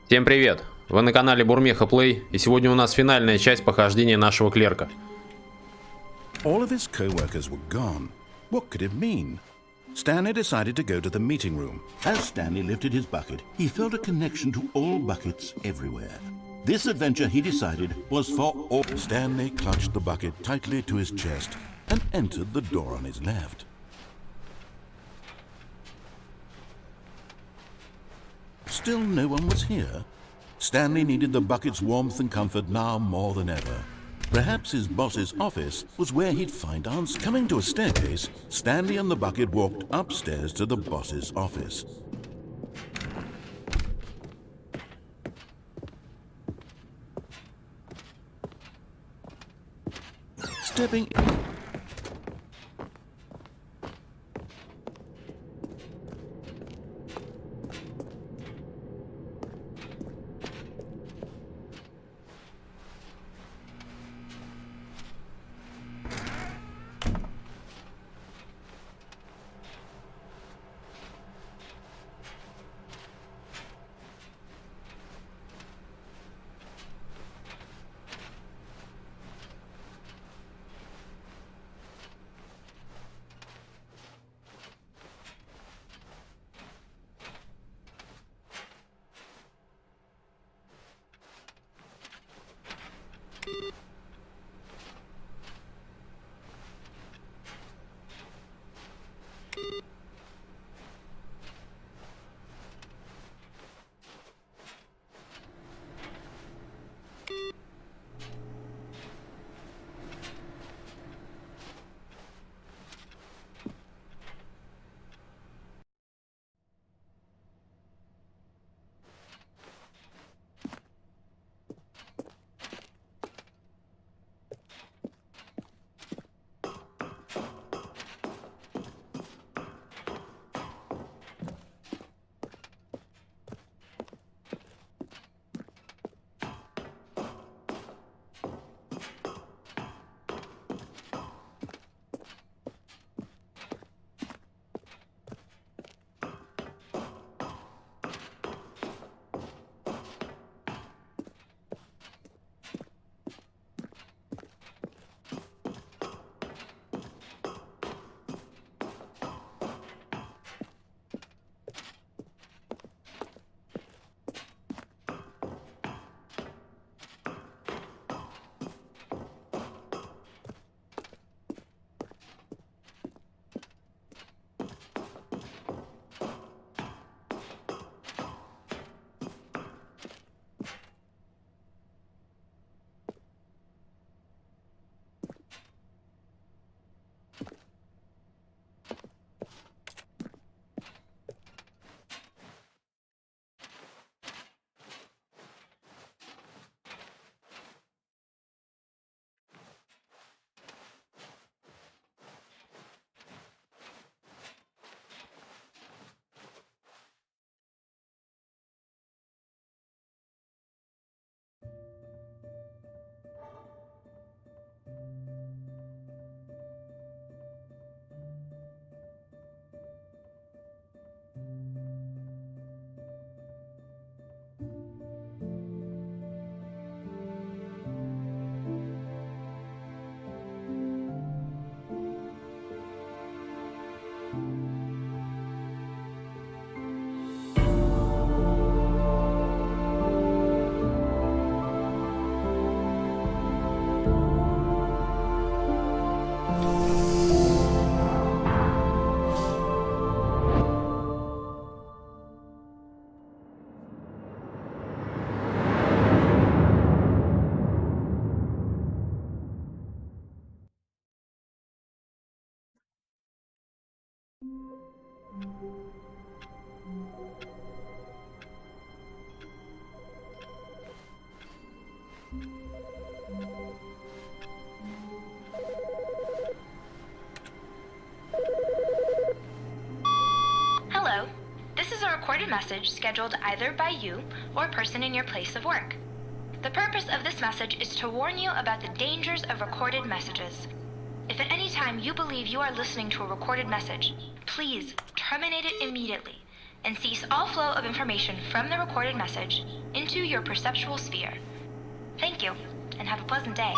Всем привет! Вы на канале Burmeha Play, и сегодня у нас финальная часть прохождения нашего клерка. All of his co-workers were gone. What could it mean? Stanley decided to go to the meeting room. As Stanley lifted his bucket, he felt a connection to all buckets everywhere. This adventure, he decided, was for all. Stanley clutched the bucket tightly to his chest and entered the door on his left. Still no one was here. Stanley needed the bucket's warmth and comfort now more than ever. Perhaps his boss's office was where he'd find answers. Coming to a staircase, Stanley and the bucket walked upstairs to the boss's office. Stepping in. Hello. This is a recorded message scheduled either by you or a person in your place of work. The purpose of this message is to warn you about the dangers of recorded messages. If at any time you believe you are listening to a recorded message, please terminate it immediately and cease all flow of information from the recorded message into your perceptual sphere. Thank you, and have a pleasant day.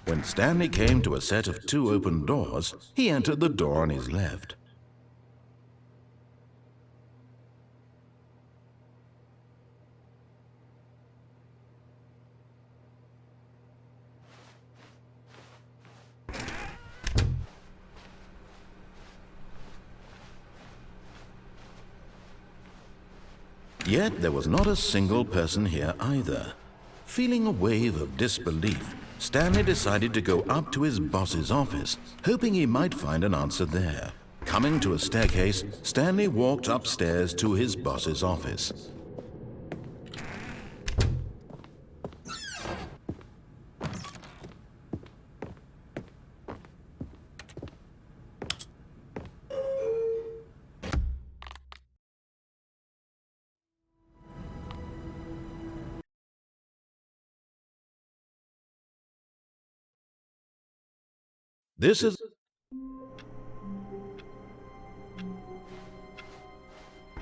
When Stanley came to a set of 2 open doors, he entered the door on his left. Yet there was not a single person here either. Feeling a wave of disbelief, Stanley decided to go up to his boss's office, hoping he might find an answer there. Coming to a staircase, Stanley walked upstairs to his boss's office. This is...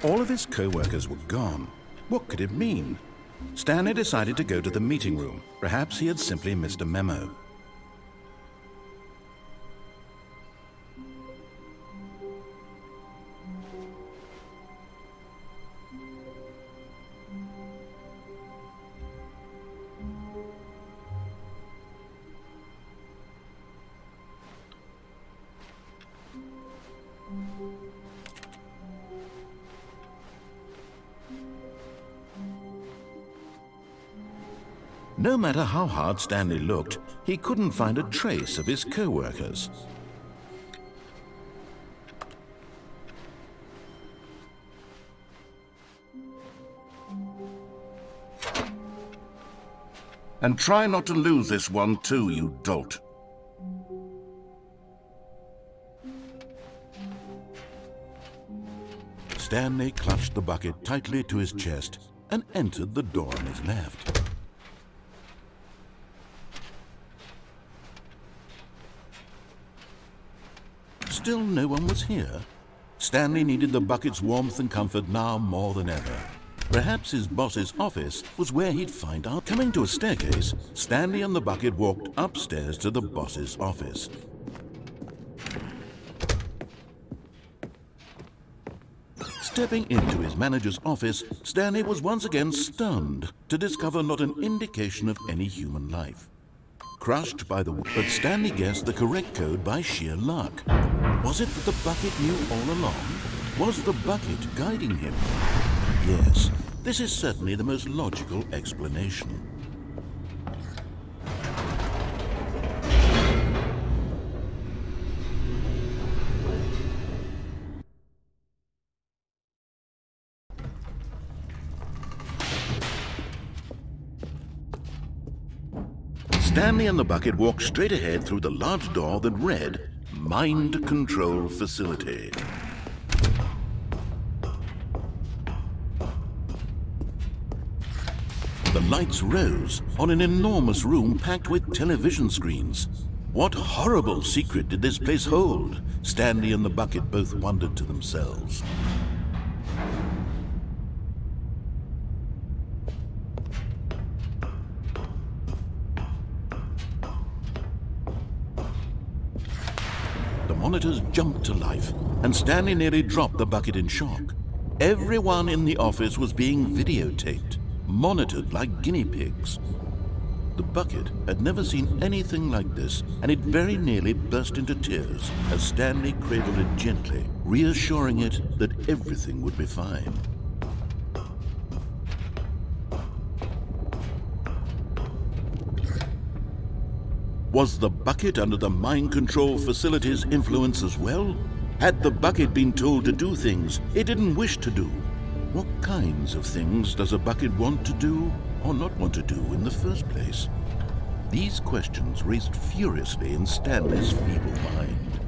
All of his co-workers were gone. What could it mean? Stanley decided to go to the meeting room. Perhaps he had simply missed a memo. No matter how hard Stanley looked, he couldn't find a trace of his co-workers. And try not to lose this one too, you dolt. Stanley clutched the bucket tightly to his chest and entered the door on his left. Still no one was here. Stanley needed the bucket's warmth and comfort now more than ever. Perhaps his boss's office was where he'd find out. Coming to a staircase, Stanley and the bucket walked upstairs to the boss's office. Stepping into his manager's office, Stanley was once again stunned to discover not an indication of any human life. Crushed by the... But Stanley guessed the correct code by sheer luck. Was it that the bucket knew all along? Was the bucket guiding him? Yes, this is certainly the most logical explanation. Stanley and the bucket walked straight ahead through the large door that read, Mind Control Facility. The lights rose on an enormous room packed with television screens. What horrible secret did this place hold? Stanley and the bucket both wondered to themselves. The monitors jumped to life, and Stanley nearly dropped the bucket in shock. Everyone in the office was being videotaped, monitored like guinea pigs. The bucket had never seen anything like this, and it very nearly burst into tears as Stanley cradled it gently, reassuring it that everything would be fine. Was the bucket under the mind control facility's influence as well? Had the bucket been told to do things it didn't wish to do? What kinds of things does a bucket want to do or not want to do in the first place? These questions raced furiously in Stanley's feeble mind.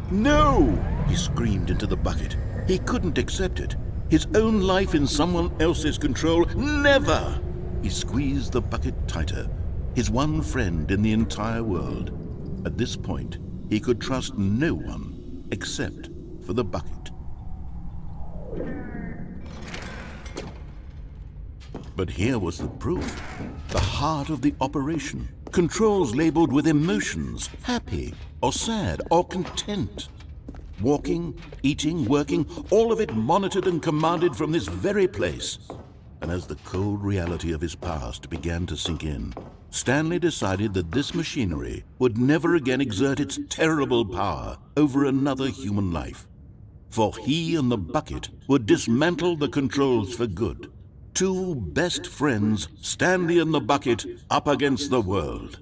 No! He screamed into the bucket. He couldn't accept it. His own life in someone else's control. Never! He squeezed the bucket tighter. His one friend in the entire world. At this point, he could trust no one except for the bucket. But here was the proof. The heart of the operation. Controls labeled with emotions, happy or sad or content. Walking, eating, working, all of it monitored and commanded from this very place. And as the cold reality of his past began to sink in, Stanley decided that this machinery would never again exert its terrible power over another human life. For he and the bucket would dismantle the controls for good. Two best friends, Stanley and the bucket, up against the world.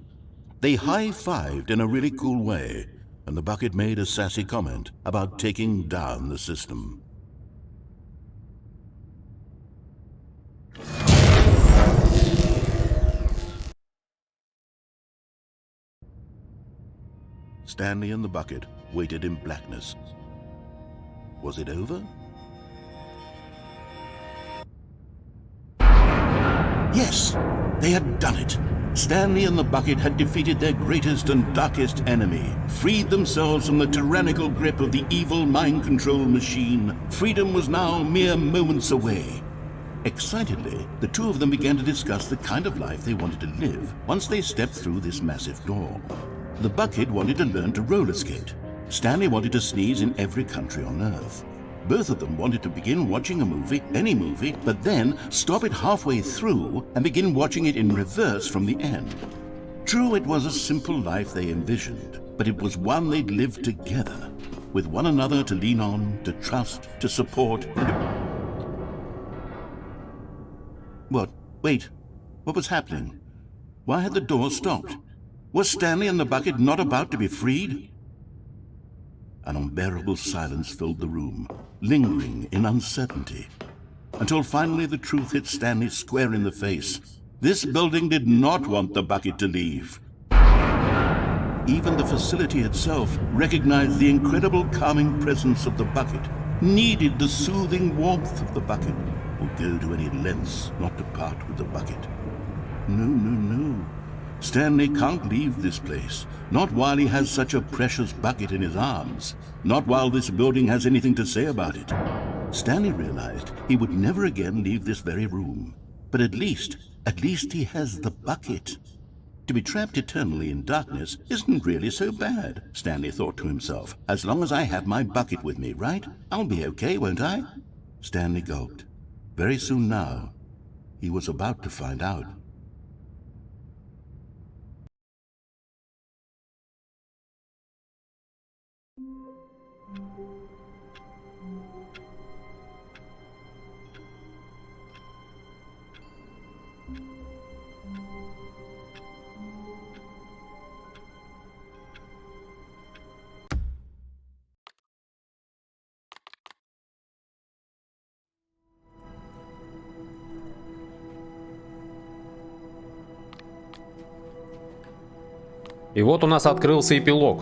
They high-fived in a really cool way, and the bucket made a sassy comment about taking down the system. Stanley and the bucket waited in blackness. Was it over? Yes, they had done it. Stanley and the bucket had defeated their greatest and darkest enemy, freed themselves from the tyrannical grip of the evil mind control machine. Freedom was now mere moments away. Excitedly, the two of them began to discuss the kind of life they wanted to live once they stepped through this massive door. The bucket wanted to learn to roller skate. Stanley wanted to sneeze in every country on Earth. Both of them wanted to begin watching a movie, any movie, but then stop it halfway through and begin watching it in reverse from the end. True, it was a simple life they envisioned, but it was one they'd lived together, with one another to lean on, to trust, to support. What? Wait. What was happening? Why had the door stopped? Was Stanley and the bucket not about to be freed? An unbearable silence filled the room, lingering in uncertainty, until finally the truth hit Stanley square in the face. This building did not want the bucket to leave. Even the facility itself recognized the incredible calming presence of the bucket, needed the soothing warmth of the bucket, would go to any lengths not to part with the bucket. No, no, no. Stanley can't leave this place, not while he has such a precious bucket in his arms, not while this building has anything to say about it. Stanley realized he would never again leave this very room, but at least he has the bucket. To be trapped eternally in darkness isn't really so bad, Stanley thought to himself. As long as I have my bucket with me, right? I'll be okay, won't I? Stanley gulped. Very soon now, he was about to find out. И вот у нас открылся эпилог.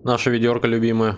Наша ведерко любимая.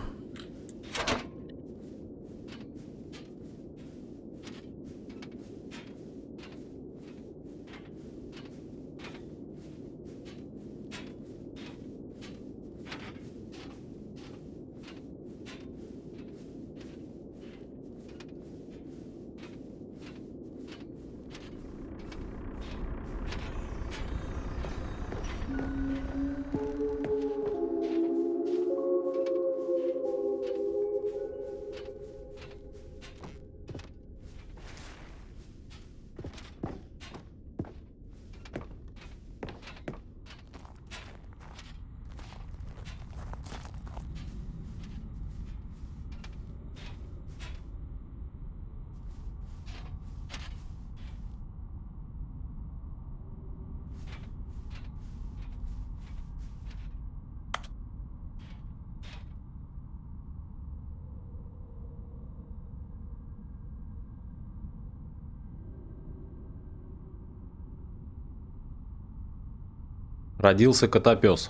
Родился котопес.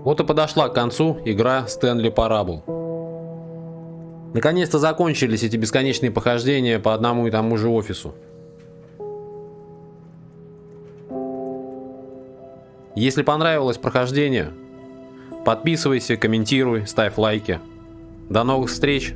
Вот и подошла к концу игра STANLEY PARABLE. Наконец-то закончились эти бесконечные похождения по одному и тому же офису. Если понравилось прохождение, подписывайся, комментируй, ставь лайки. До новых встреч!